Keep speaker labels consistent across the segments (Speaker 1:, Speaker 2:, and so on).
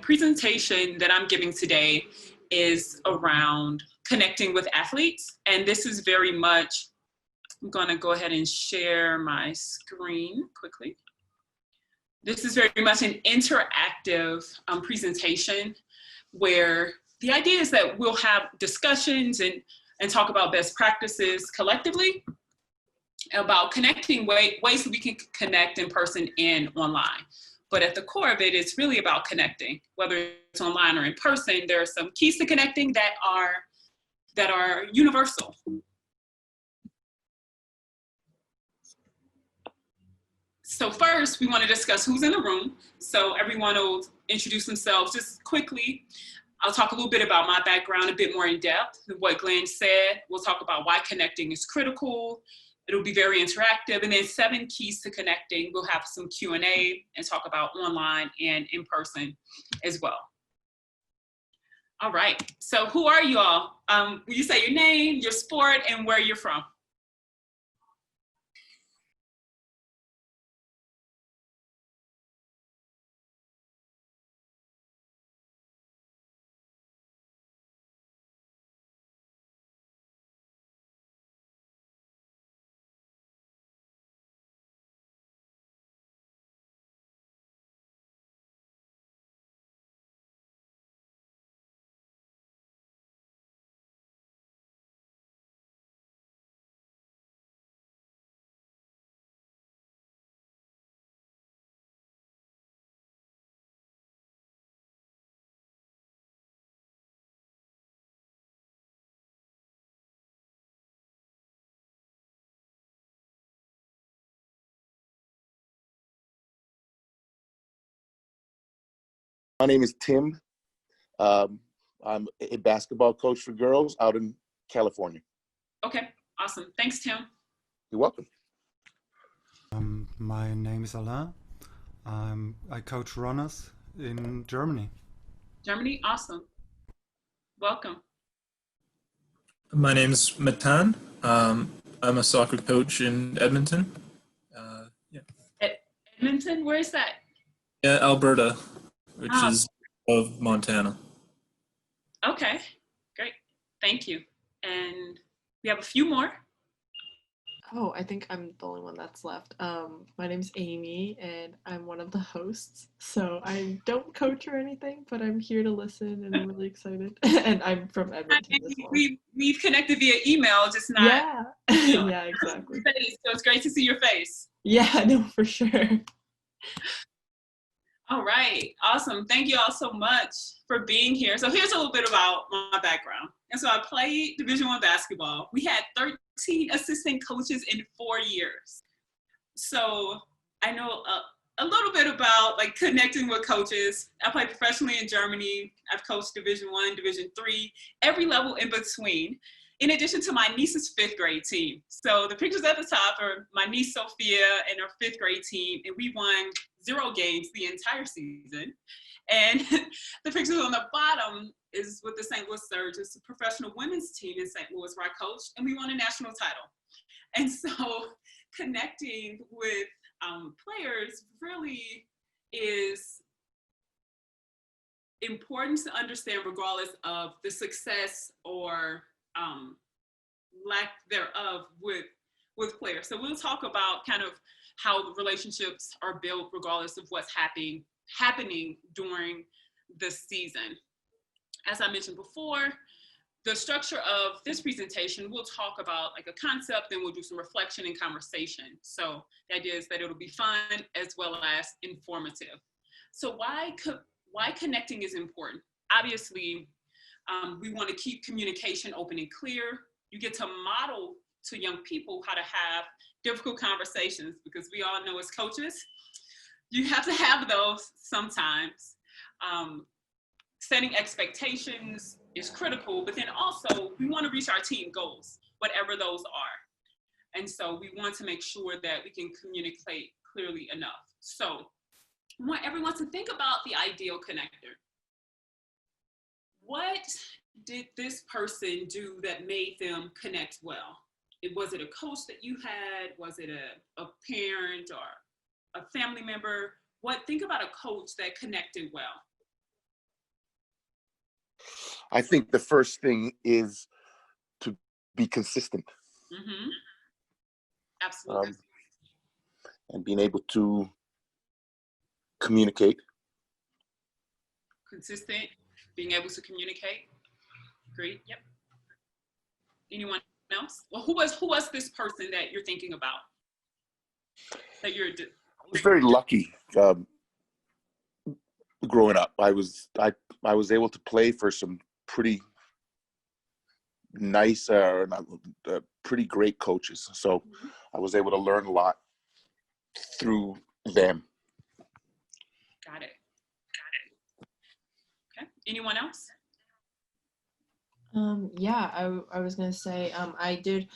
Speaker 1: presentation that I'm giving today is around connecting with athletes. And this is very much, I'm gonna go ahead and share my screen quickly. This is very much an interactive presentation where the idea is that we'll have discussions and talk about best practices collectively about connecting ways that we can connect in person and online. But at the core of it, it's really about connecting, whether it's online or in person. There are some keys to connecting that are universal. So first, we want to discuss who's in the room. So everyone will introduce themselves just quickly. I'll talk a little bit about my background, a bit more in depth than what Glenn said. We'll talk about why connecting is critical. It'll be very interactive. And then 7 keys to connecting. We'll have some Q&A and talk about online and in person as well. All right, so who are you all? Will you say your name, your sport, and where you're from?
Speaker 2: My name is Tim. I'm a basketball coach for girls out in California.
Speaker 1: Okay, awesome. Thanks, Tim.
Speaker 2: You're welcome.
Speaker 3: My name is Alain. I coach runners in Germany.
Speaker 1: Germany, awesome. Welcome.
Speaker 4: My name is Matan. I'm a soccer coach in Edmonton.
Speaker 1: Edmonton, where is that?
Speaker 4: Yeah, Alberta, which is of Montana.
Speaker 1: Okay, great. Thank you. And we have a few more.
Speaker 5: Oh, I think I'm the only one that's left. My name's Amy, and I'm one of the hosts. So I don't coach or anything, but I'm here to listen, and I'm really excited. And I'm from Edmonton as well.
Speaker 1: We've connected via email, just not.
Speaker 5: Yeah, yeah, exactly.
Speaker 1: So it's great to see your face.
Speaker 5: Yeah, no, for sure.
Speaker 1: All right, awesome. Thank you all so much for being here. So here's a little bit about my background. And so I played Division I basketball. We had 13 assistant coaches in 4 years. So I know a little bit about like connecting with coaches. I played professionally in Germany. I've coached Division I, Division III, every level in between, in addition to my niece's 5th grade team. So the pictures at the top are my niece Sophia and her 5th grade team, and we won 0 games the entire season. And the pictures on the bottom is with the St. Louis Surge. It's a professional women's team in St. Louis where I coached, and we won a national title. And so connecting with players really is important to understand regardless of the success or lack thereof with players. So we'll talk about kind of how relationships are built regardless of what's happening during the season. As I mentioned before, the structure of this presentation, we'll talk about like a concept, then we'll do some reflection and conversation. So the idea is that it'll be fun as well as informative. So why connecting is important? Obviously, we want to keep communication open and clear. You get to model to young people how to have difficult conversations, because we all know as coaches, you have to have those sometimes. Setting expectations is critical, but then also we want to reach our team goals, whatever those are. And so we want to make sure that we can communicate clearly enough. So I want everyone to think about the ideal connector. What did this person do that made them connect well? Was it a coach that you had? Was it a parent or a family member? Think about a coach that connected well.
Speaker 2: I think the first thing is to be consistent.
Speaker 1: Mm-hmm. Absolutely.
Speaker 2: And being able to communicate.
Speaker 1: Consistent, being able to communicate. Great. Yep. Anyone else? Well, who was this person that you're thinking about? That you're.
Speaker 2: I was very lucky growing up. I was able to play for some pretty nice, pretty great coaches. So I was able to learn a lot through them.
Speaker 1: Got it. Okay. Anyone else?
Speaker 5: Yeah, I was gonna say I did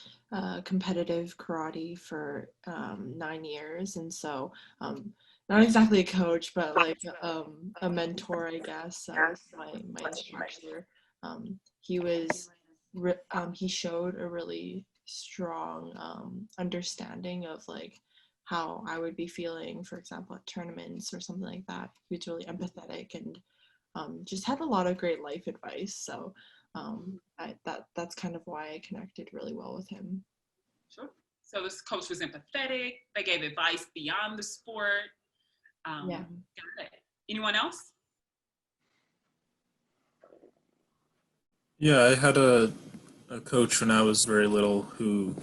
Speaker 5: competitive karate for 9 years, and so not exactly a coach, but like a mentor, I guess. My instructor, he was he showed a really strong understanding of like how I would be feeling, for example, at tournaments or something like that. He was really empathetic and just had a lot of great life advice. So that's kind of why I connected really well with him.
Speaker 1: Sure. So this coach was empathetic. They gave advice beyond the sport.
Speaker 5: Yeah.
Speaker 1: Got it. Anyone else?
Speaker 4: Yeah, I had a coach when I was very little who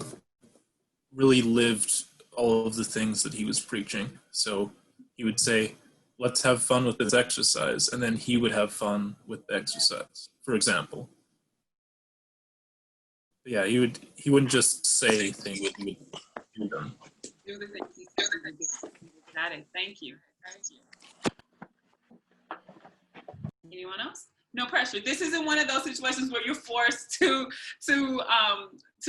Speaker 4: really lived all of the things that he was preaching. So he would say, let's have fun with this exercise. And then he would have fun with the exercise, for example. Yeah, he wouldn't just say things, he would do them.
Speaker 1: Do the things he said. Got it. Thank you. Anyone else? No pressure. This isn't one of those situations where you're forced to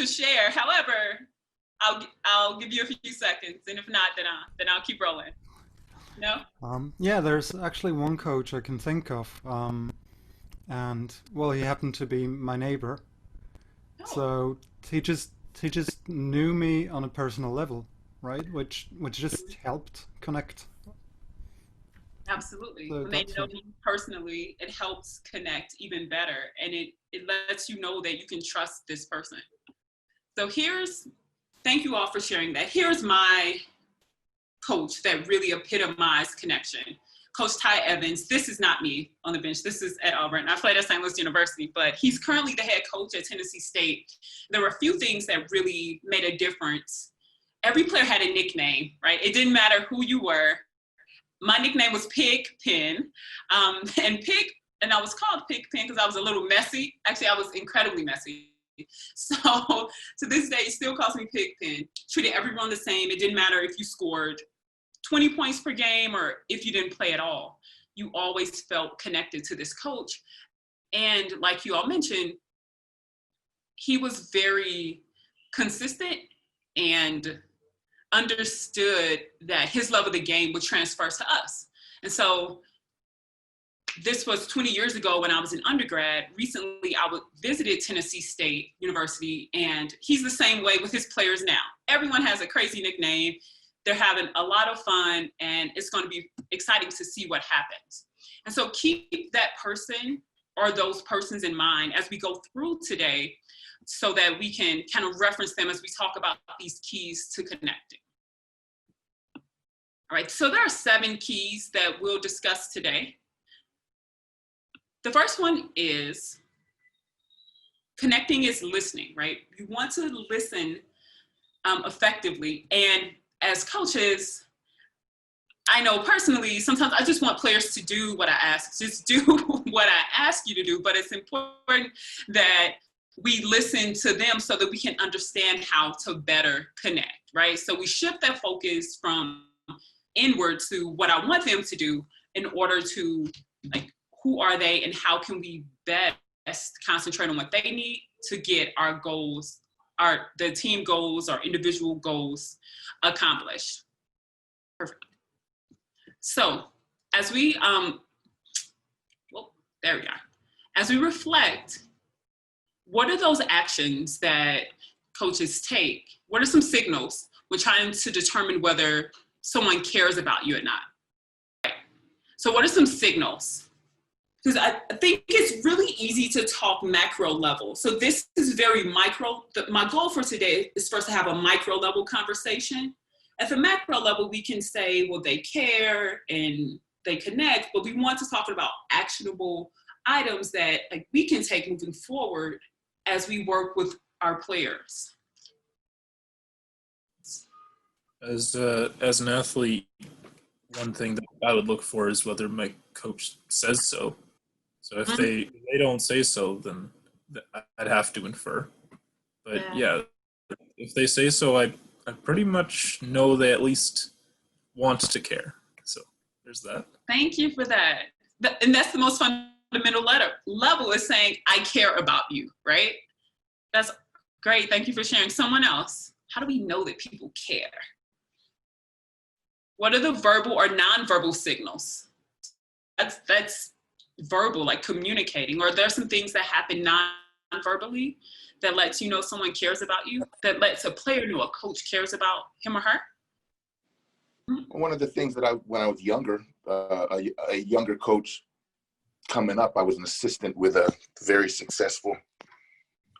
Speaker 1: share. However, I'll give you a few seconds, and if not, then I'll keep rolling. No?
Speaker 3: Yeah, there's actually one coach I can think of, and well, he happened to be my neighbor.
Speaker 1: No.
Speaker 3: So he just knew me on a personal level, right? Which just helped connect.
Speaker 1: Absolutely.
Speaker 3: So
Speaker 1: when they know you personally, it helps connect even better, and it lets you know that you can trust this person. So thank you all for sharing that. Here's my coach that really epitomized connection. Coach Ty Evans. This is not me on the bench. This is at Auburn. I played at St. Louis University, but he's currently the head coach at Tennessee State. There were a few things that really made a difference. Every player had a nickname, right? It didn't matter who you were. My nickname was Pig Pen, and I was called Pig Pen because I was a little messy. Actually, I was incredibly messy. So to this day, he still calls me Pig Pen. Treated everyone the same. It didn't matter if you scored 20 points per game or if you didn't play at all. You always felt connected to this coach. And like you all mentioned, he was very consistent and understood that his love of the game would transfer to us. And so this was 20 years ago when I was an undergrad. Recently, I visited Tennessee State University, and he's the same way with his players now. Everyone has a crazy nickname. They're having a lot of fun, and it's going to be exciting to see what happens. And so keep that person or those persons in mind as we go through today so that we can kind of reference them as we talk about these keys to connecting. All right, so there are 7 keys that we'll discuss today. The first one is connecting is listening, right? You want to listen effectively. And as coaches, I know personally, sometimes I just want players to do what I ask, just do what I ask you to do, but it's important that we listen to them so that we can understand how to better connect, right? So we shift that focus from inward to what I want them to do in order to, like, who are they and how can we best concentrate on what they need to get our goals, the team goals, our individual goals accomplished. Perfect. So as we, there we are. As we reflect, what are those actions that coaches take? What are some signals we're trying to determine whether someone cares about you or not? So what are some signals because I think it's really easy to talk macro level. So this is very micro. My goal for today is for us to have a micro level conversation. At the macro level, we can say, well, they care and they connect, but we want to talk about actionable items that like we can take moving forward as we work with our players.
Speaker 4: As an athlete, one thing that I would look for is whether my coach says so. So if they don't say so, then I'd have to infer. But yeah, if they say so, I pretty much know they at least want to care. So there's that.
Speaker 1: Thank you for that. And that's the most fundamental level is saying, I care about you, right? That's great. Thank you for sharing. Someone else, how do we know that people care? What are the verbal or nonverbal signals? That's verbal, like communicating, or there's some things that happen non-verbally that lets you know someone cares about you, that lets a player know a coach cares about him or her?
Speaker 2: One of the things that when I was younger, a younger coach coming up, I was an assistant with a very successful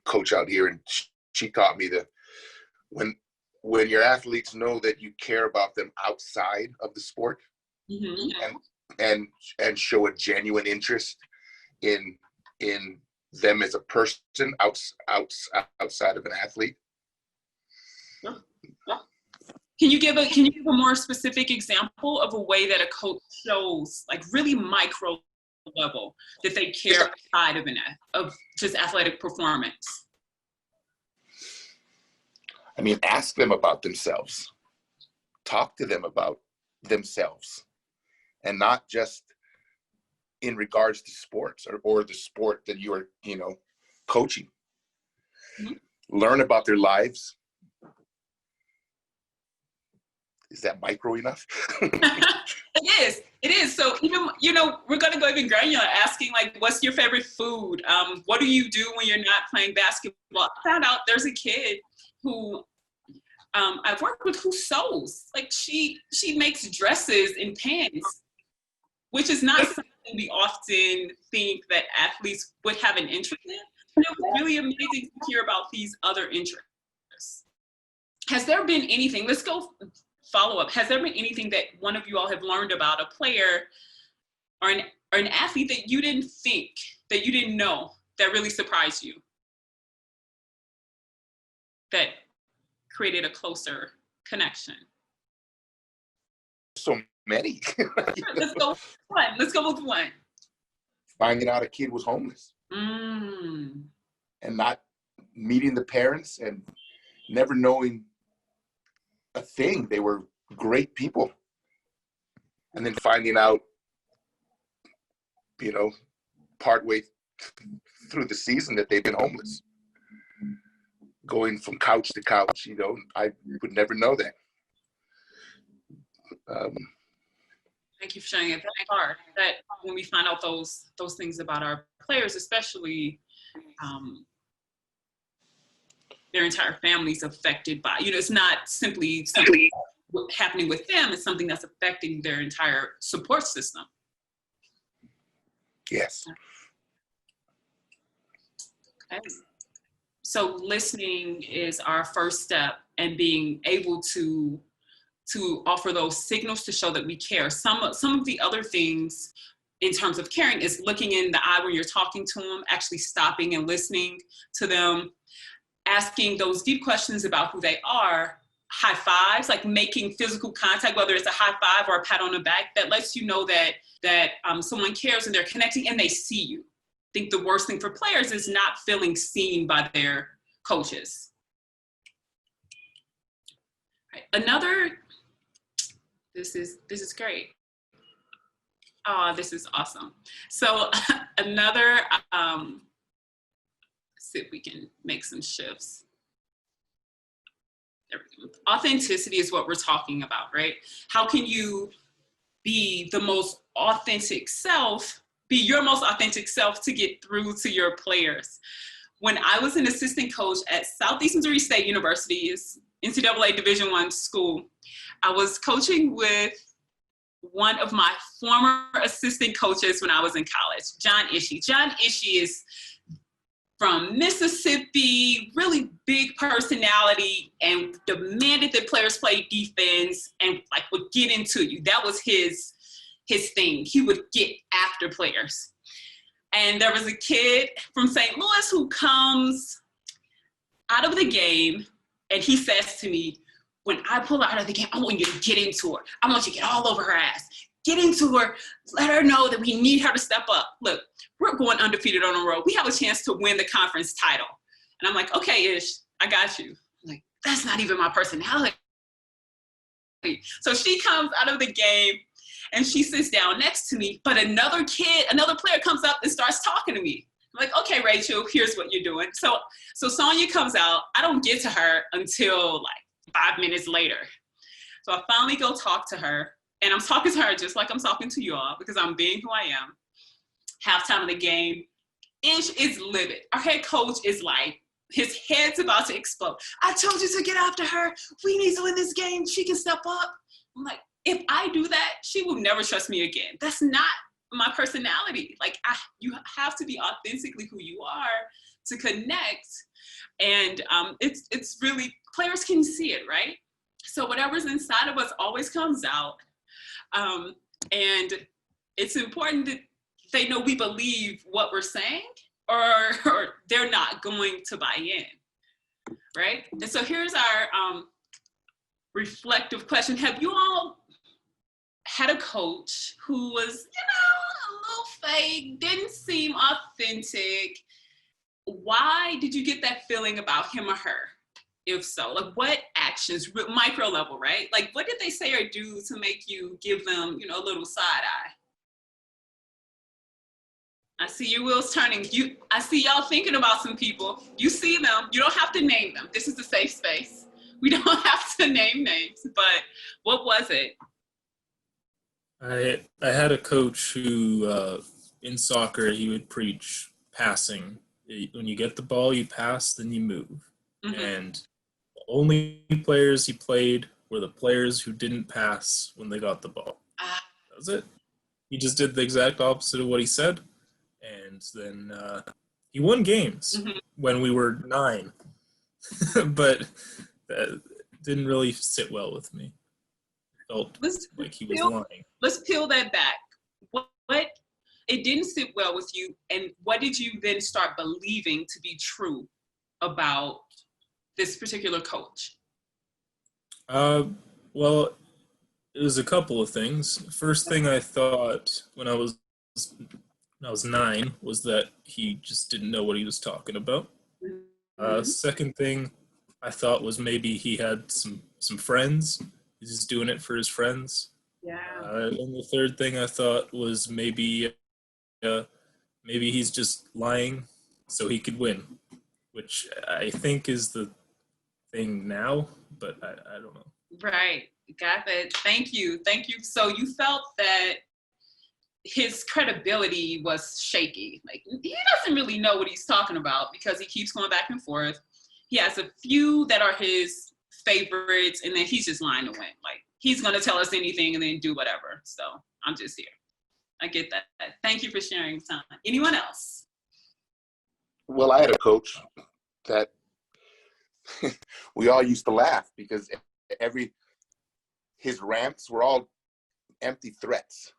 Speaker 2: coach out here, and she taught me that when your athletes know that you care about them outside of the sport, and show a genuine interest in them as a person outside of an athlete.
Speaker 1: Can you give a more specific example of a way that a coach shows, like really micro level, that they care outside of just athletic performance?
Speaker 2: I mean, ask them about themselves. Talk to them about themselves, and not just in regards to sports or the sport that you are, coaching. Learn about their lives. Is that micro enough?
Speaker 1: It is. So even, we're going to go even granular, asking like, what's your favorite food? What do you do when you're not playing basketball? I found out there's a kid who I've worked with who sews. Like she makes dresses and pants, which is not something we often think that athletes would have an interest in. And it was really amazing to hear about these other interests. Has there been anything, let's go follow up. Has there been anything that one of you all have learned about a player or an athlete that you didn't think, that you didn't know, that really surprised you? That created a closer connection?
Speaker 2: So many.
Speaker 1: Let's go with one.
Speaker 2: Finding out a kid was homeless. And not meeting the parents and never knowing a thing. They were great people. And then finding out, partway through the season that they've been homeless. Going from couch to couch, I would never know that.
Speaker 1: Thank you for sharing it. That part, that when we find out those things about our players, especially their entire family's affected by, it's not simply happening with them, it's something that's affecting their entire support system.
Speaker 2: Yes.
Speaker 1: Okay. So listening is our first step, and being able to offer those signals to show that we care. Some of the other things in terms of caring is looking in the eye when you're talking to them, actually stopping and listening to them, asking those deep questions about who they are, high fives, like making physical contact, whether it's a high five or a pat on the back, that lets you know that someone cares and they're connecting and they see you. I think the worst thing for players is not feeling seen by their coaches. Right. Another, this is great. Oh, this is awesome. So another, let's see if we can make some shifts. There we go. Authenticity is what we're talking about, right? How can you be the most authentic self, be your most authentic self to get through to your players? When I was an assistant coach at Southeast Missouri State University's NCAA Division I school, I was coaching with one of my former assistant coaches when I was in college, John Ishii. John Ishii is from Mississippi, really big personality, and demanded that players play defense and like would get into you. That was his thing. He would get after players. And there was a kid from St. Louis who comes out of the game and he says to me, when I pull out of the game, I want you to get into her. I want you to get all over her ass. Get into her. Let her know that we need her to step up. Look, we're going undefeated on the road. We have a chance to win the conference title. And I'm like, okay, Ish, I got you. I'm like, that's not even my personality. So she comes out of the game and she sits down next to me, but another player comes up and starts talking to me. I'm like, okay, Rachel, here's what you're doing. So Sonia comes out. I don't get to her until like 5 minutes later. So I finally go talk to her, and I'm talking to her just like I'm talking to you all because I'm being who I am. Halftime of the game, Ish is livid. Our head coach is like, his head's about to explode. I told you to get after her. We need to win this game. She can step up. I'm like, if I do that, she will never trust me again. That's not my personality. Like, you have to be authentically who you are to connect. And it's really, players can see it, right? So whatever's inside of us always comes out. And it's important that they know we believe what we're saying, or they're not going to buy in, right? And so here's our reflective question. Have you all had a coach who was, a little fake, didn't seem authentic? Why did you get that feeling about him or her? If so, like what actions, micro level, right? Like what did they say or do to make you give them, a little side eye? I see your wheels turning. I see y'all thinking about some people. You see them. You don't have to name them. This is a safe space. We don't have to name names, but what was it?
Speaker 4: I had a coach who, in soccer, he would preach passing. When you get the ball, you pass, then you move. Mm-hmm. And the only players he played were the players who didn't pass when they got the ball. That was it. He just did the exact opposite of what he said. And then he won games when we were 9. But that didn't really sit well with me. Felt like he was lying.
Speaker 1: Let's peel that back. What it didn't sit well with you, and what did you then start believing to be true about this particular coach?
Speaker 4: Well, it was a couple of things. First thing I thought when I was 9 was that he just didn't know what he was talking about. Second thing I thought was maybe he had some friends. He's just doing it for his friends.
Speaker 1: Yeah.
Speaker 4: And the third thing I thought was maybe he's just lying so he could win, which I think is the thing now, but I don't know.
Speaker 1: Right. Got that. Thank you. So you felt that his credibility was shaky. Like he doesn't really know what he's talking about because he keeps going back and forth. He has a few that are his favorites, and then he's just lying to win. Like he's going to tell us anything and then do whatever. So I'm just here. I get that. Thank you for sharing time. Anyone else?
Speaker 2: Well, I had a coach that we all used to laugh because his rants were all empty threats.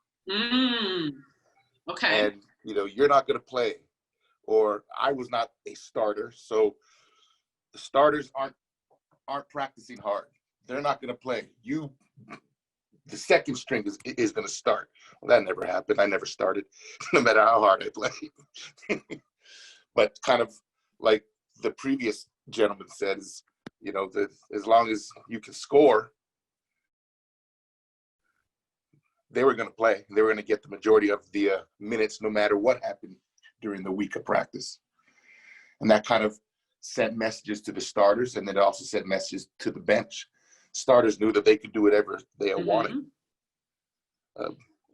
Speaker 1: Okay.
Speaker 2: And, you're not going to play, or I was not a starter. So the starters aren't practicing hard. They're not going to play. The second string is going to start. Well, that never happened. I never started, no matter how hard I played. But kind of like the previous gentleman said, is, as long as you can score, they were going to play. They were going to get the majority of the minutes, no matter what happened during the week of practice. And that kind of sent messages to the starters, and then it also sent messages to the bench. Starters knew that they could do whatever they wanted.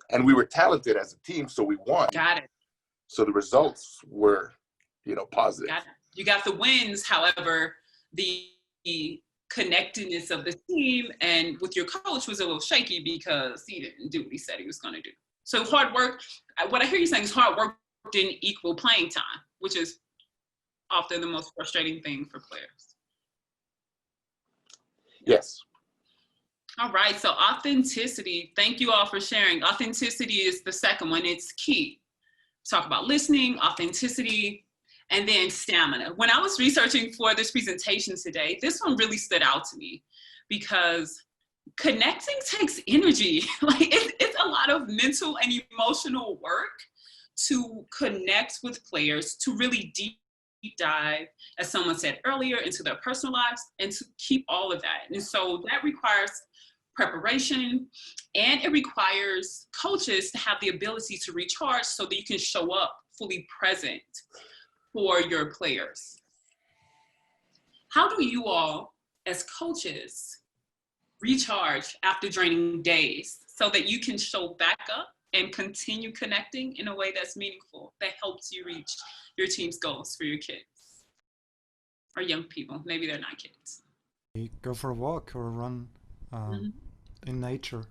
Speaker 2: And we were talented as a team, so we won.
Speaker 1: Got it.
Speaker 2: So the results were, positive.
Speaker 1: Got it. You got the wins. However, the connectedness of the team and with your coach was a little shaky because he didn't do what he said he was going to do. So hard work, what I hear you saying is hard work didn't equal playing time, which is often the most frustrating thing for players.
Speaker 2: Yes.
Speaker 1: All right, so authenticity, thank you all for sharing. Authenticity is the second one, it's key. Talk about listening, authenticity, and then stamina. When I was researching for this presentation today, this one really stood out to me because connecting takes energy. Like it's a lot of mental and emotional work to connect with players, to really deep dive, as someone said earlier, into their personal lives and to keep all of that. And so that requires preparation, and it requires coaches to have the ability to recharge so that you can show up fully present for your players. How do you all, as coaches, recharge after draining days so that you can show back up and continue connecting in a way that's meaningful, that helps you reach your team's goals for your kids or young people? Maybe they're not kids.
Speaker 3: You go for a walk or a run in nature.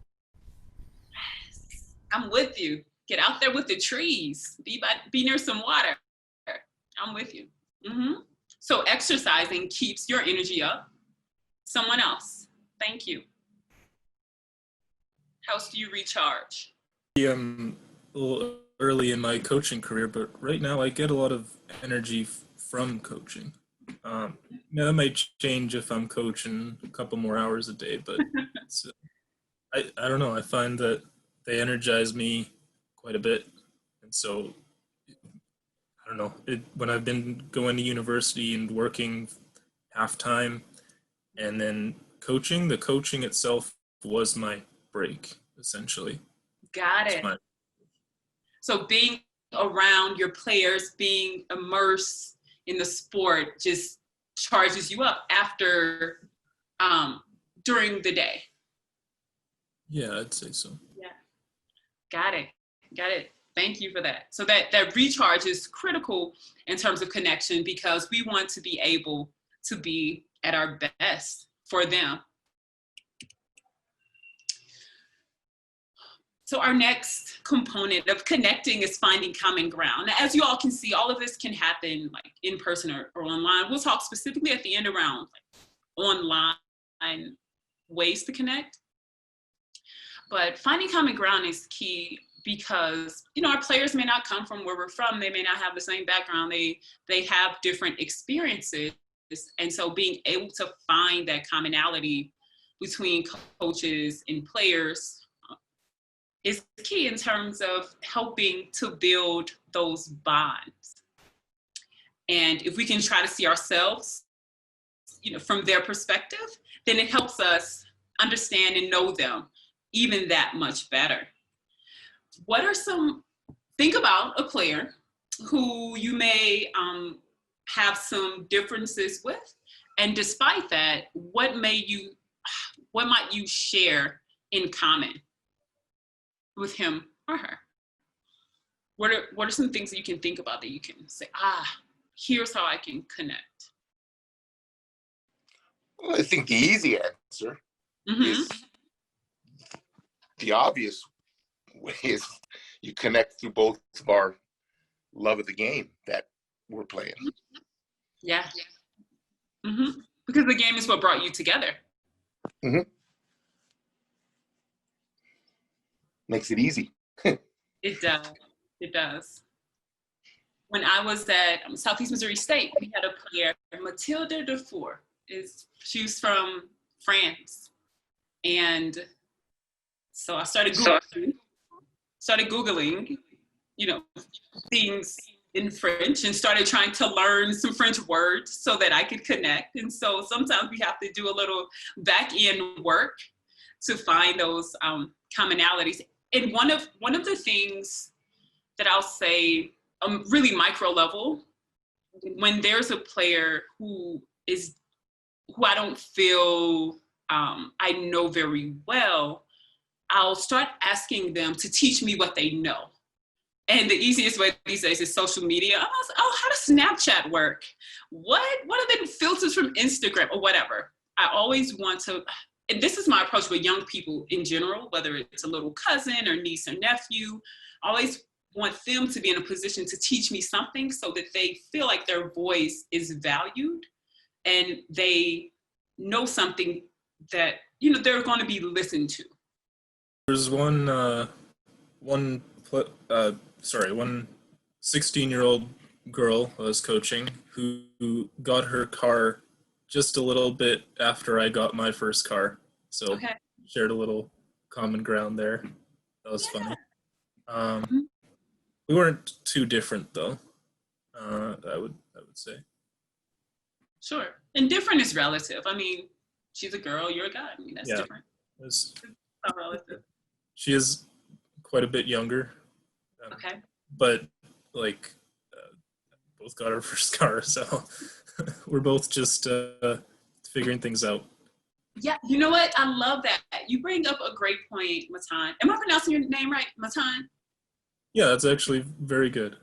Speaker 1: I'm with you. Get out there with the trees. Be near some water. I'm with you. So exercising keeps your energy up. Someone else. Thank you. How else do you recharge?
Speaker 4: I'm a little early in my coaching career, but right now I get a lot of energy from coaching. That might change if I'm coaching a couple more hours a day, but it's, I don't know. I find that they energize me quite a bit. And so, I don't know, when I've been going to university and working half-time and then coaching, the coaching itself was my break, essentially.
Speaker 1: Got it. So being around your players, being immersed in the sport just charges you up after, during the day.
Speaker 4: Yeah, I'd say so.
Speaker 1: Yeah. Got it. Thank you for that. So that recharge is critical in terms of connection because we want to be able to be at our best for them. So our next component of connecting is finding common ground. Now, as you all can see, all of this can happen like in person or online. We'll talk specifically at the end around like, online ways to connect. But finding common ground is key because, our players may not come from where we're from. They may not have the same background. They have different experiences. And so being able to find that commonality between coaches and players is key in terms of helping to build those bonds. And if we can try to see ourselves, from their perspective, then it helps us understand and know them even that much better. Think about a player who you may have some differences with, and despite that, what might you share in common with him or her? What are some things that you can think about that you can say, here's how I can connect?
Speaker 2: Well, I think the easy answer is the obvious way is you connect through both of our love of the game that we're playing.
Speaker 1: Yeah. Because the game is what brought you together.
Speaker 2: Makes it easy.
Speaker 1: It does. When I was at Southeast Missouri State, we had a player, Mathilde Dufour. She's from France. And so I started Googling, things in French and started trying to learn some French words so that I could connect. And so sometimes we have to do a little back end work to find those commonalities. And one of the things that I'll say, really micro level, when there's a player who I don't feel I know very well, I'll start asking them to teach me what they know. And the easiest way these days is social media. How does Snapchat work? What are the filters from Instagram or whatever? I always want to, and this is my approach with young people in general, whether it's a little cousin or niece or nephew, I always want them to be in a position to teach me something so that they feel like their voice is valued and they know something that, you know, they're going to be listened to.
Speaker 4: There's one 16-year-old girl I was coaching who got her car just a little bit after I got my first car. So
Speaker 1: Okay.
Speaker 4: shared a little common ground there. That was funny.
Speaker 1: Mhm.
Speaker 4: We weren't too different though. I would say.
Speaker 1: Sure. And different is relative. I mean, she's a girl, you're a guy. I mean, that's different.
Speaker 4: It's
Speaker 1: not relative.
Speaker 4: She is quite a bit younger.
Speaker 1: Okay.
Speaker 4: But like, both got our first car, so we're both just figuring things out.
Speaker 1: Yeah, you know what? I love that. You bring up a great point, Matan. Am I pronouncing your name right, Matan?
Speaker 4: Yeah, that's actually very good.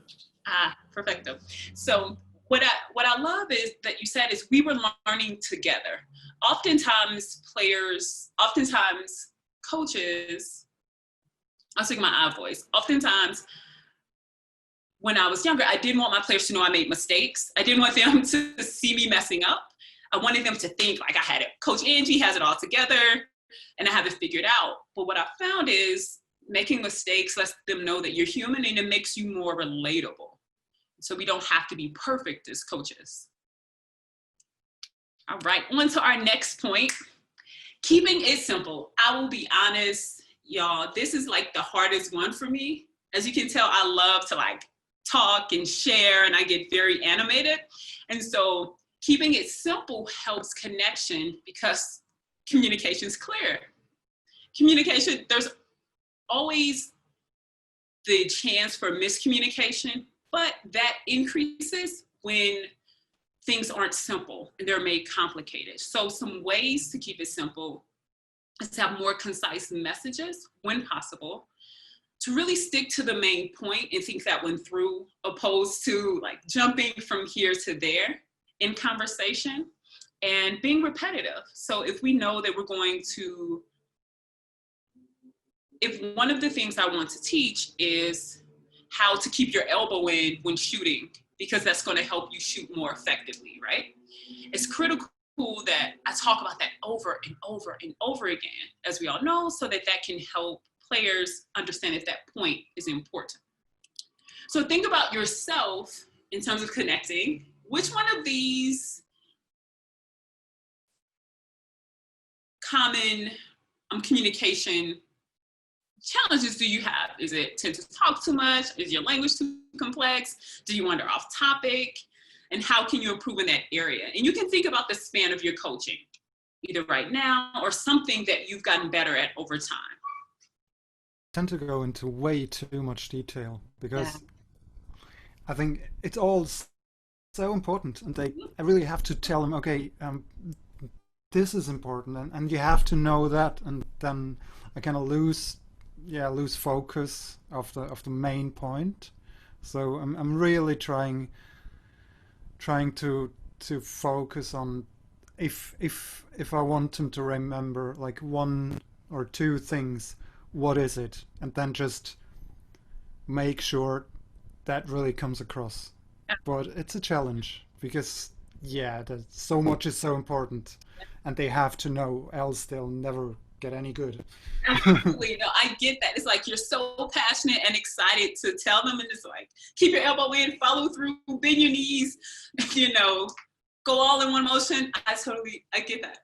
Speaker 1: Ah, perfecto. So what I love is that you said is we were learning together. Oftentimes coaches, I'll speak my I voice. Oftentimes when I was younger, I didn't want my players to know I made mistakes. I didn't want them to see me messing up. I wanted them to think like I had it. Coach Angie has it all together and I have it figured out. But what I found is making mistakes lets them know that you're human and it makes you more relatable. So we don't have to be perfect as coaches. All right, on to our next point. Keeping it simple. I will be honest, y'all, this is like the hardest one for me. As you can tell, I love to like talk and share and I get very animated. And so keeping it simple helps connection because communication is clear. Communication, there's always the chance for miscommunication, but that increases when things aren't simple and they're made complicated. So some ways to keep it simple is to have more concise messages when possible, to really stick to the main point and think that one through, opposed to like jumping from here to there in conversation, and being repetitive. So if we know that we're going to, if one of the things I want to teach is how to keep your elbow in when shooting, because that's going to help you shoot more effectively, right? It's critical that I talk about that over and over and over again, as we all know, so that that can help players understand if that point is important. So think about yourself in terms of connecting. Which one of these common communication challenges do you have? Is it tend to talk too much? Is your language too complex? Do you wander off topic? And how can you improve in that area? And you can think about the span of your coaching, either right now or something that you've gotten better at over time.
Speaker 3: I tend to go into way too much detail because I think it's all so important, and I really have to tell them, okay, this is important, and you have to know that, and then I kind of lose focus of the main point. So I'm really trying to focus on if I want them to remember like one or two things, what is it, and then just make sure that really comes across. But it's a challenge because so much is so important, and they have to know, else they'll never get any good.
Speaker 1: Absolutely. No, I get that. It's like you're so passionate and excited to tell them, and it's like keep your elbow in, follow through, bend your knees, go all in one motion. I get that.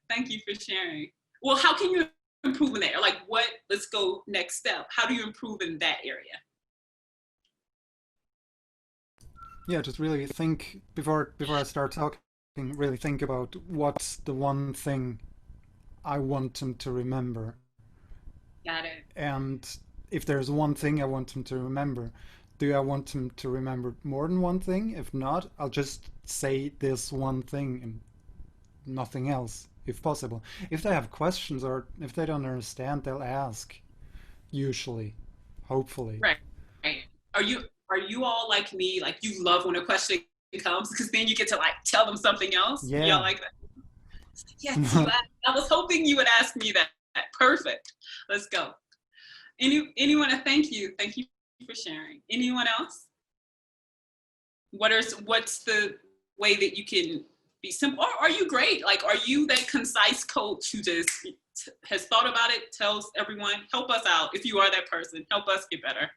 Speaker 1: Thank you for sharing. Well, how can you improve in that? Or like let's go next step. How do you improve in that area?
Speaker 3: Yeah, just really think before I start talking, really think about what's the one thing I want them to remember.
Speaker 1: Got it.
Speaker 3: And if there's one thing I want them to remember, do I want them to remember more than one thing? If not, I'll just say this one thing and nothing else, if possible. If they have questions or if they don't understand, they'll ask, usually, hopefully.
Speaker 1: Right. Are you all like me? Like you love when a question comes because then you get to like tell them something else?
Speaker 3: Yeah.
Speaker 1: Y'all like that? Yes, you asked. I was hoping you would ask me that. Perfect. Let's go. Anyone? Thank you. Thank you for sharing. Anyone else? What's the way that you can be simple? Or are you great? Like, are you that concise coach who just has thought about it, tells everyone, help us out. If you are that person, help us get better.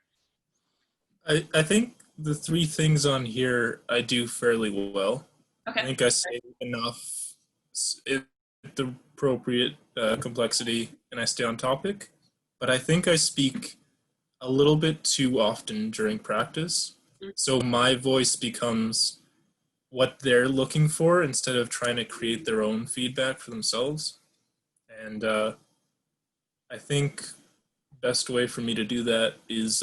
Speaker 4: I think the three things on here I do fairly well.
Speaker 1: Okay.
Speaker 4: I think I say enough at the appropriate complexity, and I stay on topic. But I think I speak a little bit too often during practice. So my voice becomes what they're looking for instead of trying to create their own feedback for themselves. And I think best way for me to do that is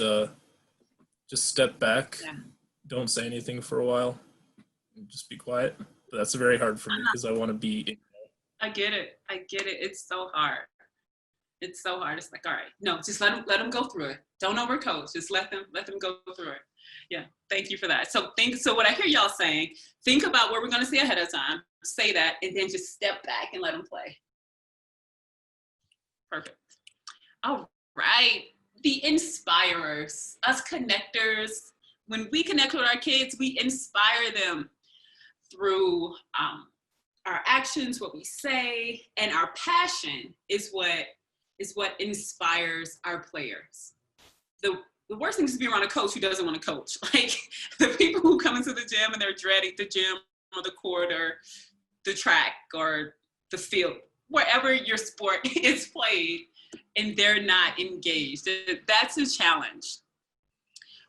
Speaker 4: just step back, don't say anything for a while, and just be quiet. But that's very hard for me because I want to be.
Speaker 1: I get it. It's so hard. It's so hard. It's like, all right, no, just let them go through it. Don't overcoach. Just let them go through it. Yeah, thank you for that. So what I hear y'all saying, think about what we're going to say ahead of time, say that, and then just step back and let them play. Perfect. All right. The inspirers, us connectors. When we connect with our kids, we inspire them through our actions, what we say, and our passion is what inspires our players. The worst thing is to be around a coach who doesn't want to coach. Like the people who come into the gym and they're dreading the gym or the court or the track or the field, wherever your sport is played, and they're not engaged. That's a challenge.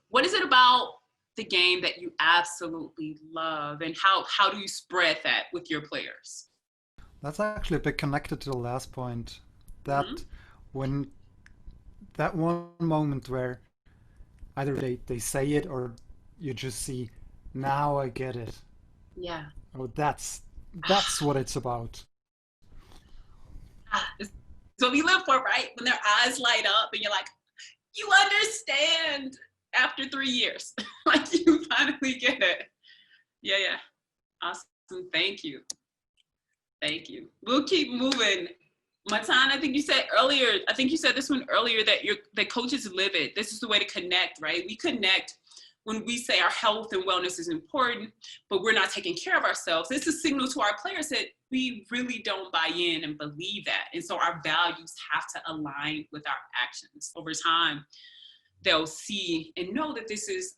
Speaker 1: What is it about the game that you absolutely love, and how do you spread that with your players?
Speaker 3: That's actually a bit connected to the last point. That when that one moment where either they say it or you just see, now I get it.
Speaker 1: Yeah.
Speaker 3: Oh, that's what it's about.
Speaker 1: It's what we live for, right? When their eyes light up and you're like, you understand after 3 years. Like you finally get it. Yeah. Awesome. Thank you. We'll keep moving. Matan, I think you said this one earlier, that coaches live it. This is the way to connect, right? We connect when we say our health and wellness is important, but we're not taking care of ourselves. It's a signal to our players that we really don't buy in and believe that. And so our values have to align with our actions. Over time, they'll see and know that this is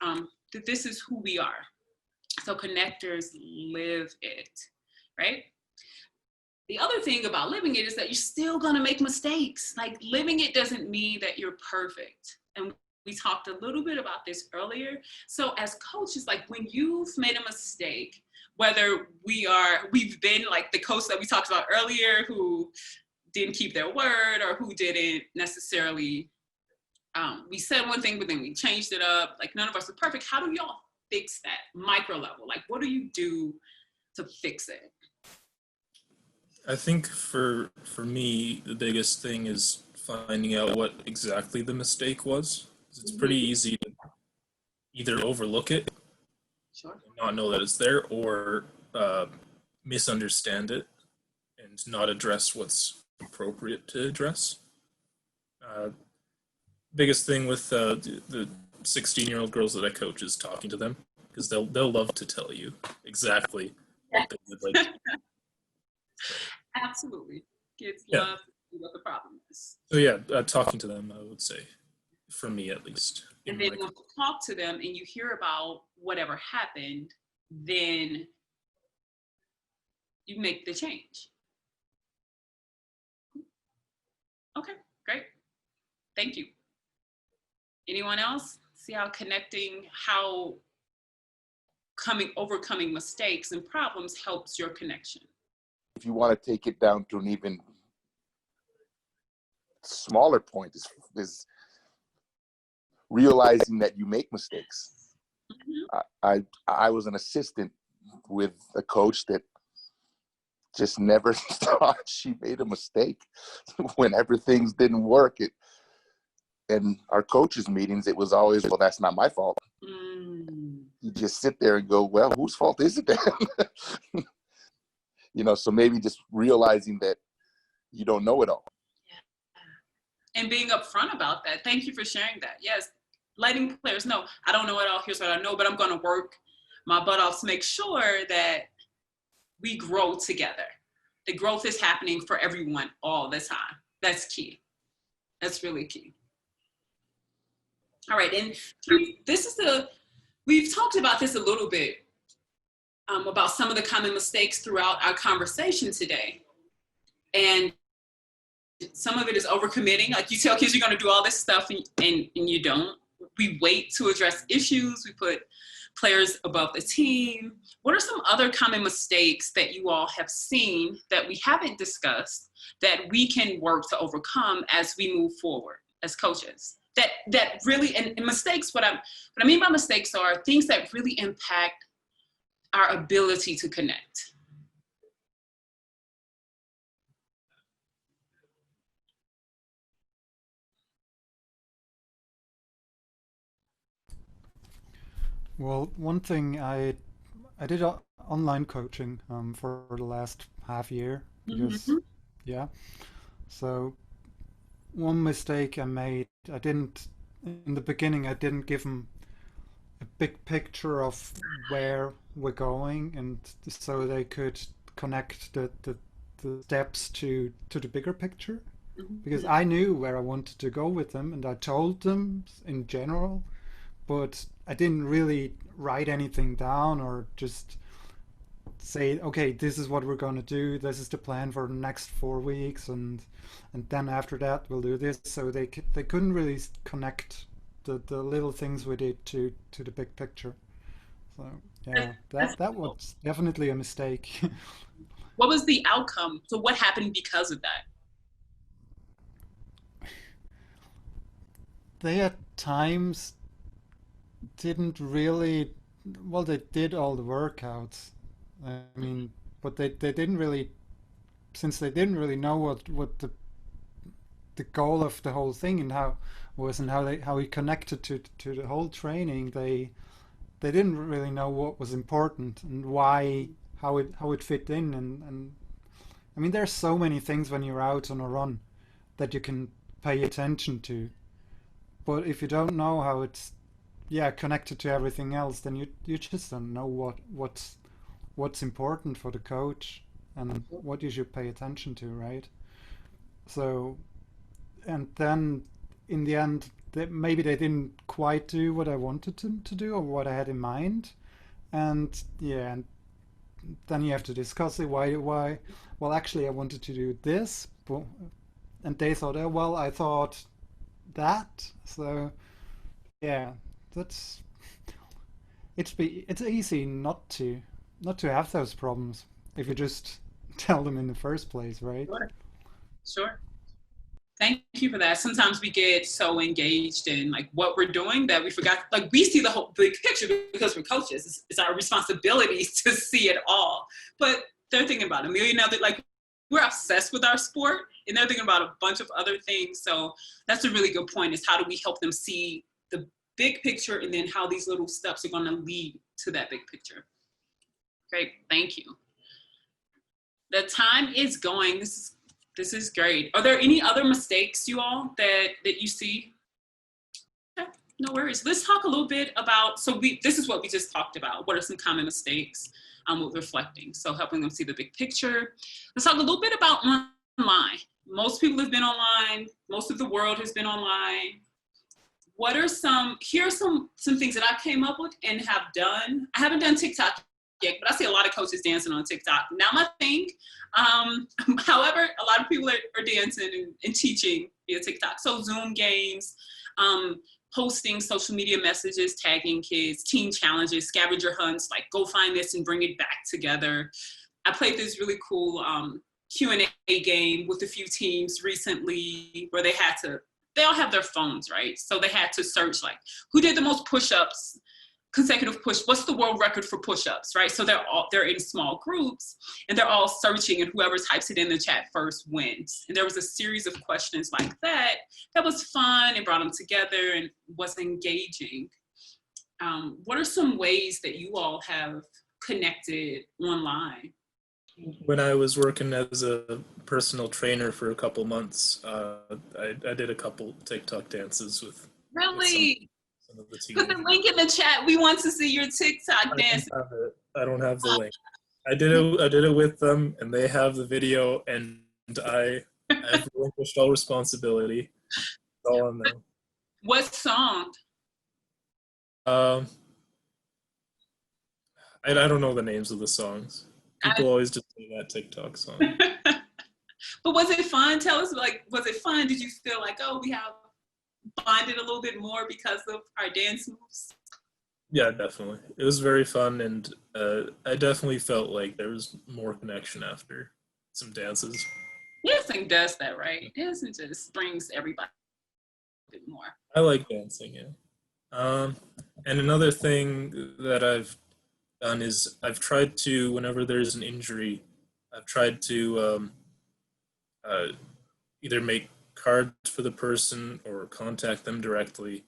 Speaker 1: who we are. So connectors live it, right? The other thing about living it is that you're still gonna make mistakes. Like living it doesn't mean that you're perfect. And we talked a little bit about this earlier. So as coaches, like when you've made a mistake, whether we've been like the coach that we talked about earlier who didn't keep their word or who didn't necessarily, we said one thing, but then we changed it up. Like none of us are perfect. How do y'all fix that micro level? Like what do you do to fix it?
Speaker 4: I think for me, the biggest thing is finding out what exactly the mistake was. It's pretty easy to either overlook it,
Speaker 1: Sure,
Speaker 4: and not know that it's there, or misunderstand it and not address what's appropriate to address. Biggest thing with the 16-year-old girls that I coach is talking to them, because they'll love to tell you exactly what they would like.
Speaker 1: Absolutely. Kids love to see what the problem is.
Speaker 4: So yeah, talking to them, I would say, for me at least.
Speaker 1: And then when you talk to them and you hear about whatever happened, then you make the change. Okay, great. Thank you. Anyone else? See how overcoming mistakes and problems helps your connection.
Speaker 2: If you want to take it down to an even smaller point, is realizing that you make mistakes. I was an assistant with a coach that just never thought she made a mistake. Whenever things didn't work, and our coaches meetings, it was always, well, that's not my fault. You just sit there and go, well, whose fault is it then? So maybe just realizing that you don't know it all.
Speaker 1: And being upfront about that. Thank you for sharing that. Yes, letting players know, I don't know it all, here's what I know, but I'm gonna work my butt off to make sure that we grow together. The growth is happening for everyone all the time. That's key. That's really key. All right, and we've talked about this a little bit, about some of the common mistakes throughout our conversation today. And some of it is overcommitting. Like, you tell kids you're gonna do all this stuff and you don't. We wait to address issues. We put players above the team. What are some other common mistakes that you all have seen that we haven't discussed that we can work to overcome as we move forward as coaches? That really, and mistakes, what I mean by mistakes are things that really impact our ability to connect.
Speaker 3: Well, one thing I did online coaching for the last half year because
Speaker 1: Mm-hmm.
Speaker 3: yeah. So one mistake I made, I didn't in the beginning. I didn't give them a big picture of where we're going, and so they could connect the steps to the bigger picture. Because I knew where I wanted to go with them, and I told them in general, but I didn't really write anything down or just say, okay, this is what we're going to do. This is the plan for the next 4 weeks, and then after that we'll do this. So they couldn't really connect the little things we did to the big picture. So yeah, that was definitely a mistake.
Speaker 1: What was the outcome? So what happened because of that?
Speaker 3: They at times didn't really, well, they did all the workouts. I mean, but they didn't really, since they didn't really know what the goal of the whole thing and how was, and how he connected to the whole training, they didn't really know what was important and why, how it fit in. And I mean, there's so many things when you're out on a run that you can pay attention to, but if you don't know how it's, yeah, connected to everything else, then you just don't know what's important for the coach and what you should pay attention to, right? So, and then in the end, maybe they didn't quite do what I wanted them to do or what I had in mind. And yeah, and then you have to discuss it. Why? Well, actually, I wanted to do this, but, and they thought, oh, well, I thought that. So yeah, that's it's easy not to have those problems if you just tell them in the first place, right?
Speaker 1: Sure. Sure. Thank you for that. Sometimes we get so engaged in like what we're doing that we forgot, like we see the whole big picture because we're coaches. It's our responsibility to see it all. But they're thinking about a million other, like we're obsessed with our sport and they're thinking about a bunch of other things. So that's a really good point, is how do we help them see the big picture and then how these little steps are going to lead to that big picture. Great, thank you. The time is going. This is great. Are there any other mistakes, you all, that you see? Okay, no worries. Let's talk a little bit about, this is what we just talked about. What are some common mistakes with reflecting? So helping them see the big picture. Let's talk a little bit about online. Most people have been online. Most of the world has been online. What are here are some things that I came up with and have done. I haven't done TikTok yet, but I see a lot of coaches dancing on TikTok. Now my thing. However, a lot of people are dancing and teaching via TikTok. So Zoom games, posting social media messages, tagging kids, team challenges, scavenger hunts, like go find this and bring it back together. I played this really cool Q&A game with a few teams recently where they all have their phones, right? So they had to search like, who did the most push-ups, consecutive what's the world record for push-ups, right? So they're in small groups and they're all searching, and whoever types it in the chat first wins. And there was a series of questions like that. That was fun. It brought them together and was engaging. What are some ways that you all have connected online?
Speaker 4: When I was working as a personal trainer for a couple months, I did a couple TikTok dances with
Speaker 1: Really?
Speaker 4: some of the
Speaker 1: Put the
Speaker 4: teenagers.
Speaker 1: link in the chat. We want to see your TikTok dance.
Speaker 4: I don't have the link. I did it with them, and they have the video, and I've relinquished all responsibility. It's all on them.
Speaker 1: What song?
Speaker 4: Um, I don't know the names of the songs. People always just say that TikTok song.
Speaker 1: But was it fun? Tell us, like, was it fun? Did you feel like, oh, we have bonded a little bit more because of our dance moves?
Speaker 4: Yeah, definitely. It was very fun, and I definitely felt like there was more connection after some dances.
Speaker 1: Dancing does that, right? Dancing just brings everybody a bit more.
Speaker 4: I like dancing, yeah. And another thing that I've done is I've tried to, whenever there's an injury, I've tried to uh, either make cards for the person or contact them directly,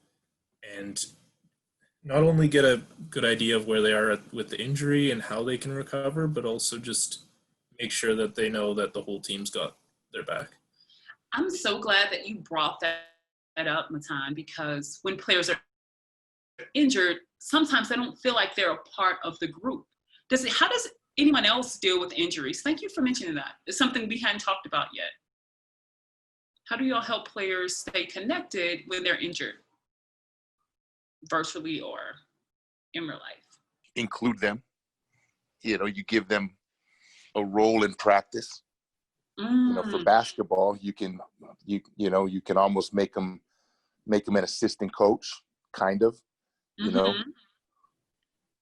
Speaker 4: and not only get a good idea of where they are with the injury and how they can recover, but also just make sure that they know that the whole team's got their back.
Speaker 1: I'm so glad that you brought that up, Matan, because when players are injured, sometimes they don't feel like they're a part of the group. How does anyone else deal with injuries? Thank you for mentioning that. It's something we hadn't talked about yet. How do y'all help players stay connected when they're injured, virtually or in real life?
Speaker 2: Include them. You give them a role in practice. For basketball, you can almost make them an assistant coach, kind of.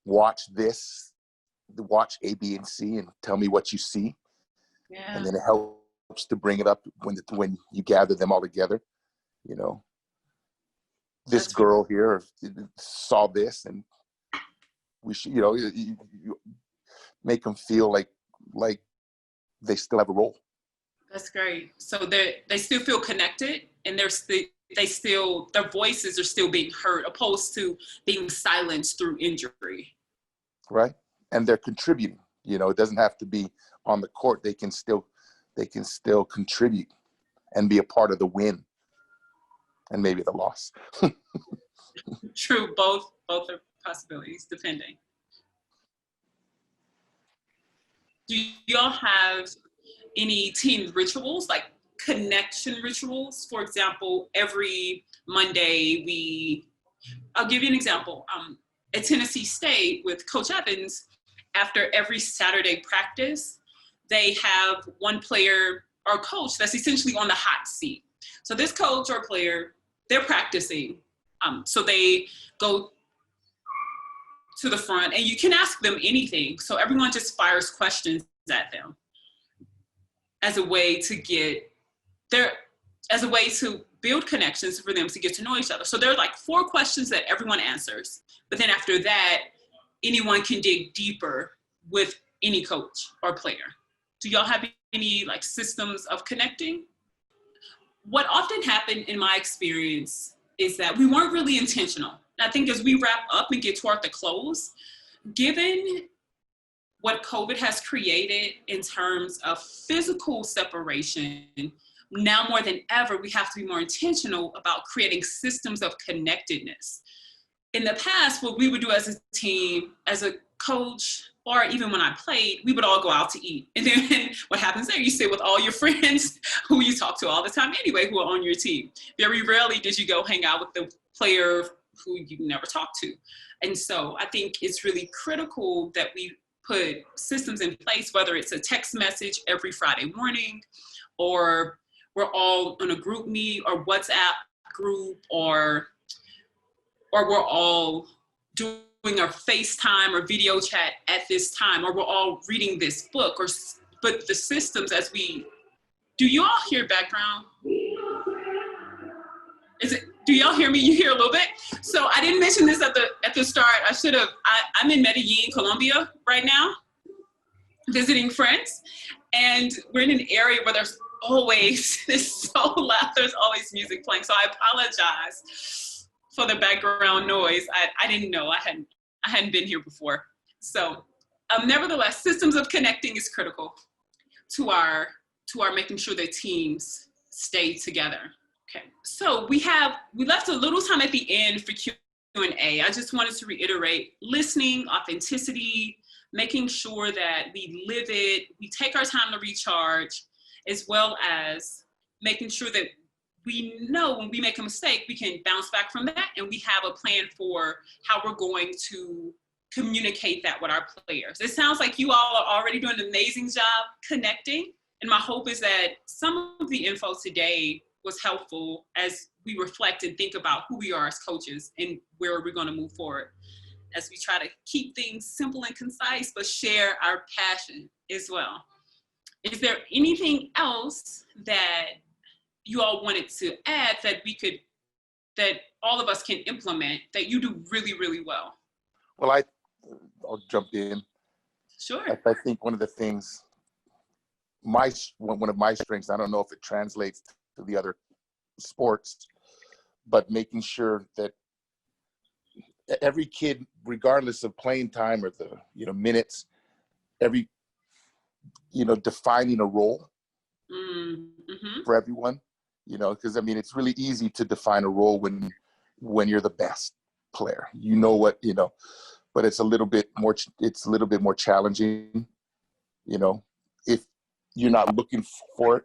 Speaker 2: Watch A, B, and C, and tell me what you see.
Speaker 1: Yeah.
Speaker 2: And then it helps to bring it up when you gather them all together. This girl here saw this, and we should, you make them feel like they still have a role.
Speaker 1: That's great. So they still feel connected, and their voices are still being heard, opposed to being silenced through injury.
Speaker 2: Right, and they're contributing. It doesn't have to be on the court. They can still contribute and be a part of the win and maybe the loss.
Speaker 1: True, both are possibilities, depending. Do y'all have any team rituals, like connection rituals? For example, every Monday I'll give you an example. At Tennessee State with Coach Evans, after every Saturday practice, they have one player or coach that's essentially on the hot seat. So this coach or player, they're practicing. So they go to the front, and you can ask them anything. So everyone just fires questions at them as a way to build connections for them to get to know each other. So there are like 4 questions that everyone answers. But then after that, anyone can dig deeper with any coach or player. Do y'all have any like systems of connecting? What often happened in my experience is that we weren't really intentional. I think as we wrap up and get toward the close, given what COVID has created in terms of physical separation, now more than ever, we have to be more intentional about creating systems of connectedness. In the past, what we would do as a team, as a coach, or even when I played, we would all go out to eat. And then what happens there, you sit with all your friends who you talk to all the time anyway, who are on your team. Very rarely did you go hang out with the player who you never talked to. And so I think it's really critical that we put systems in place, whether it's a text message every Friday morning, or we're all on a group meet or WhatsApp group, or we're all doing a FaceTime or video chat at this time, or we're all reading this book, but the systems do you all hear background? Do y'all hear me? You hear a little bit? So I didn't mention this at the start. I should have. I'm in Medellin, Colombia right now, visiting friends. And we're in an area where there's always, it's so loud, there's always music playing. So I apologize for the background noise. I didn't know. I hadn't been here before. So Nevertheless, systems of connecting is critical to our making sure that teams stay together. Okay, so we left a little time at the end for Q&A. I just wanted to reiterate listening, authenticity, making sure that we live it, we take our time to recharge, as well as making sure that we know when we make a mistake, we can bounce back from that, and we have a plan for how we're going to communicate that with our players. It sounds like you all are already doing an amazing job connecting, and my hope is that some of the info today was helpful as we reflect and think about who we are as coaches and where we're going to move forward as we try to keep things simple and concise, but share our passion as well. Is there anything else that you all wanted to add that all of us can implement that you do really, really well?
Speaker 2: Well, I'll jump in.
Speaker 1: Sure.
Speaker 2: I think one of the things, one of my strengths, I don't know if it translates to the other sports, but making sure that every kid, regardless of playing time or the minutes, defining a role for everyone, because I mean it's really easy to define a role when you're the best player, but it's a little bit more challenging, if you're not looking for it,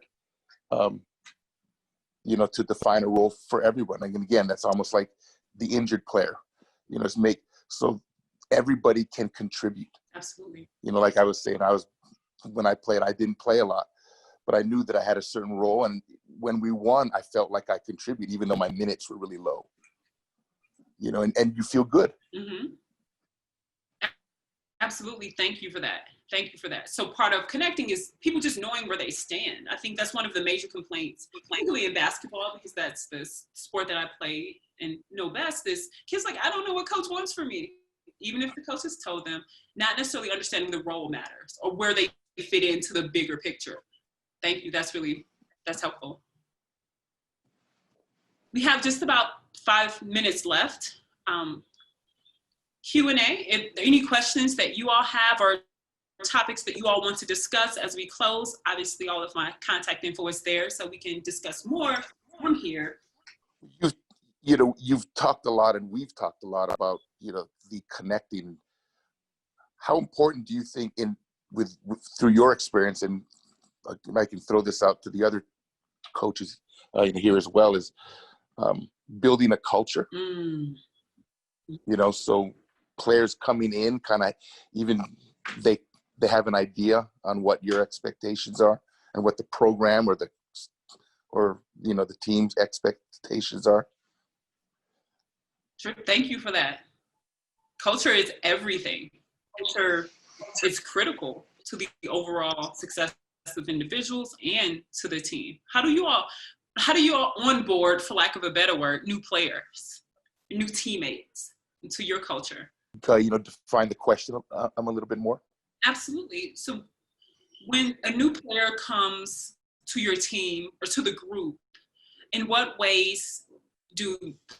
Speaker 2: to define a role for everyone. And again, that's almost like the injured player, so everybody can contribute.
Speaker 1: Absolutely.
Speaker 2: Like I was saying, when I played, I didn't play a lot, but I knew that I had a certain role. And when we won, I felt like I contributed, even though my minutes were really low, and you feel good.
Speaker 1: Mm-hmm. Absolutely. Thank you for that. So part of connecting is people just knowing where they stand. I think that's one of the major complaints, particularly in basketball, because that's the sport that I play and know best, is kids like, I don't know what coach wants from me. Even if the coach has told them, not necessarily understanding the role matters or where they fit into the bigger picture. Thank you. That's helpful. We have just about 5 minutes left. Q&A, if there are any questions that you all have or topics that you all want to discuss as we close, obviously all of my contact info is there so we can discuss more from here.
Speaker 2: You've talked a lot, and we've talked a lot about, the connecting. How important do you think through your experience, and I can throw this out to the other coaches here as well, is building a culture, so players coming in kind of, even they have an idea on what your expectations are and what the program or the team's expectations are.
Speaker 1: Sure. Thank you for that. Culture is everything. Culture is critical to the overall success of individuals and to the team. How do you all onboard, for lack of a better word, new players, new teammates into your culture?
Speaker 2: Define the question a little bit more.
Speaker 1: Absolutely. So when a new player comes to your team or to the group, in what ways do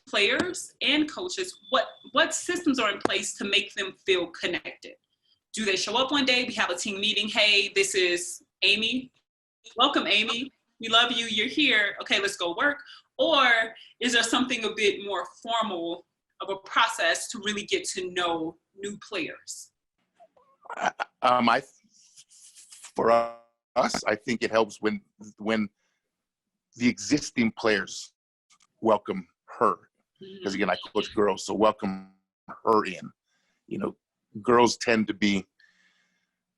Speaker 1: players and coaches, what systems are in place to make them feel connected? Do they show up one day, we have a team meeting, hey, this is Amy. Welcome, Amy. We love you, you're here. Okay, let's go work. Or is there something a bit more formal of a process to really get to know new players?
Speaker 2: For us, I think it helps when the existing players welcome her, because again, I coach girls, so welcome her in. Girls tend to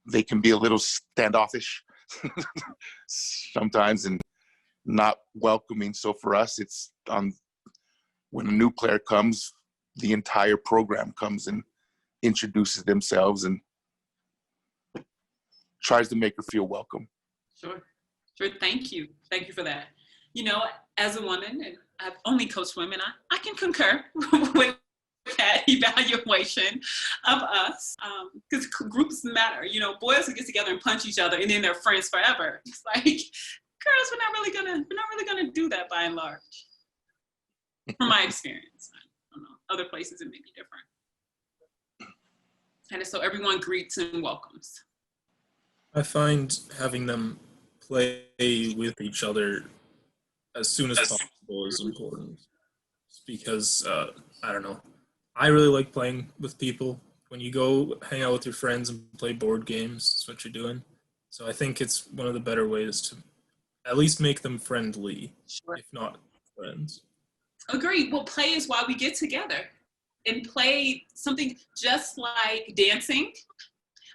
Speaker 2: they can be a little standoffish sometimes and not welcoming. So for us, it's when a new player comes, the entire program comes and introduces themselves and tries to make her feel welcome.
Speaker 1: Sure. Thank you for that. As a woman, and I've only coached women, I can concur with that evaluation of us, because groups matter. Boys will get together and punch each other and then they're friends forever. It's like, girls, we're not really gonna do that by and large, from my experience. I don't know, other places it may be different. kind of so everyone greets and welcomes.
Speaker 4: I find having them play with each other as soon as possible is important because I don't know. I really like playing with people. When you go hang out with your friends and play board games, that's what you're doing. So I think it's one of the better ways to at least make them friendly,
Speaker 1: Sure.
Speaker 4: if not friends.
Speaker 1: Agreed. Well, play is why we get together. And play, something just like dancing,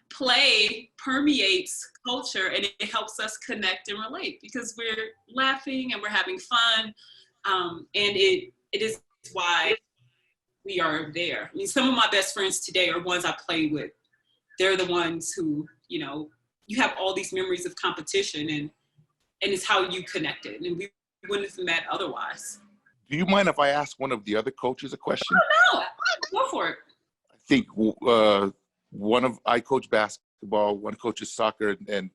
Speaker 1: play permeates culture and it helps us connect and relate because we're laughing and we're having fun. And it is why we are there. I mean, some of my best friends today are ones I play with. They're the ones who, you know, you have all these memories of competition and it's how you connected. And we wouldn't have met otherwise.
Speaker 2: Do you mind if I ask one of the other coaches a question?
Speaker 1: Oh, no, go for it.
Speaker 2: I think I coach basketball, one coaches soccer, and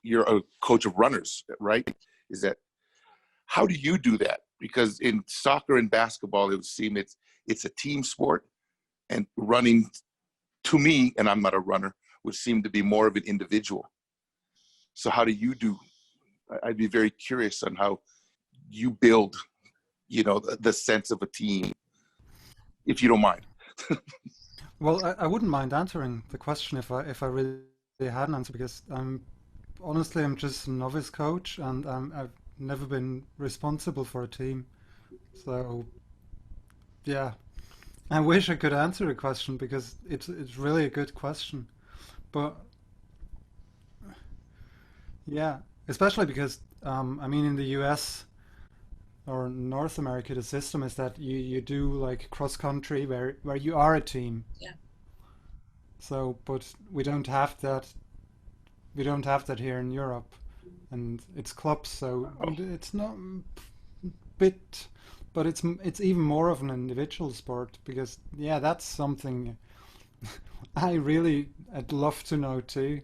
Speaker 2: you're a coach of runners, right? Is that how do you do that? Because in soccer and basketball, it would seem it's a team sport, and running, to me, and I'm not a runner, would seem to be more of an individual. So how do you do? I'd be very curious on how you build, the sense of a team, if you don't mind.
Speaker 3: Well, I wouldn't mind answering the question if I really had an answer because honestly I'm just a novice coach and I've never been responsible for a team. So yeah, I wish I could answer the question because it's really a good question. But yeah, especially because I mean in the US or North America the system is that you do like cross country where you are a team.
Speaker 1: Yeah.
Speaker 3: So, but we don't have that. We don't have that here in Europe, and it's clubs, so it's not bit, but it's even more of an individual sport because yeah, that's something I'd love to know too,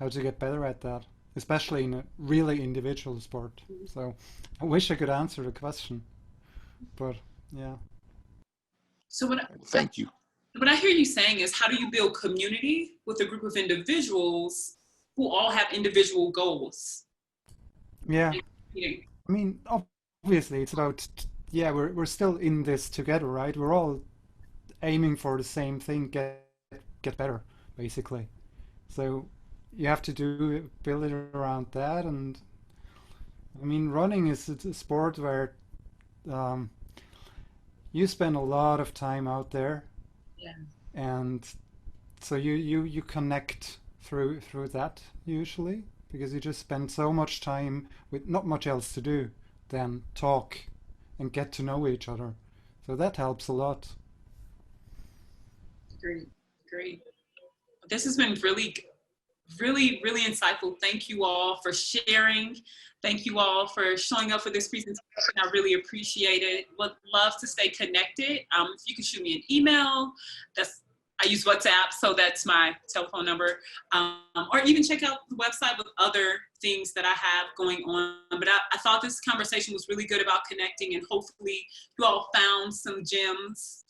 Speaker 3: how to get better at that, especially in a really individual sport. So, I wish I could answer the question, but yeah.
Speaker 1: So
Speaker 2: Thank you.
Speaker 1: what I hear you saying is how do you build community with a group of individuals who all have individual goals?
Speaker 3: Yeah.
Speaker 1: Yeah.
Speaker 3: I mean, obviously, it's about yeah, we're still in this together, right? We're all aiming for the same thing, get better, basically. So you have to build it around that, and I mean, running is it's a sport where um, you spend a lot of time out there,
Speaker 1: Yeah.
Speaker 3: and so you connect through that usually because you just spend so much time with not much else to do than talk and get to know each other. So that helps a lot.
Speaker 1: Great. Great. This has been really, really, really insightful. Thank you all for sharing. Thank you all for showing up for this presentation. I really appreciate it. Would love to stay connected. If you can shoot me an email, I use WhatsApp, so that's my telephone number. Or even check out the website with other things that I have going on. But I thought this conversation was really good about connecting, and hopefully you all found some gems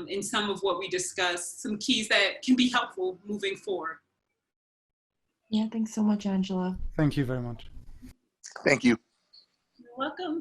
Speaker 1: in some of what we discussed, some keys that can be helpful moving forward.
Speaker 5: Yeah, thanks so much, Angela.
Speaker 3: Thank you very much.
Speaker 2: Thank you.
Speaker 1: You're welcome.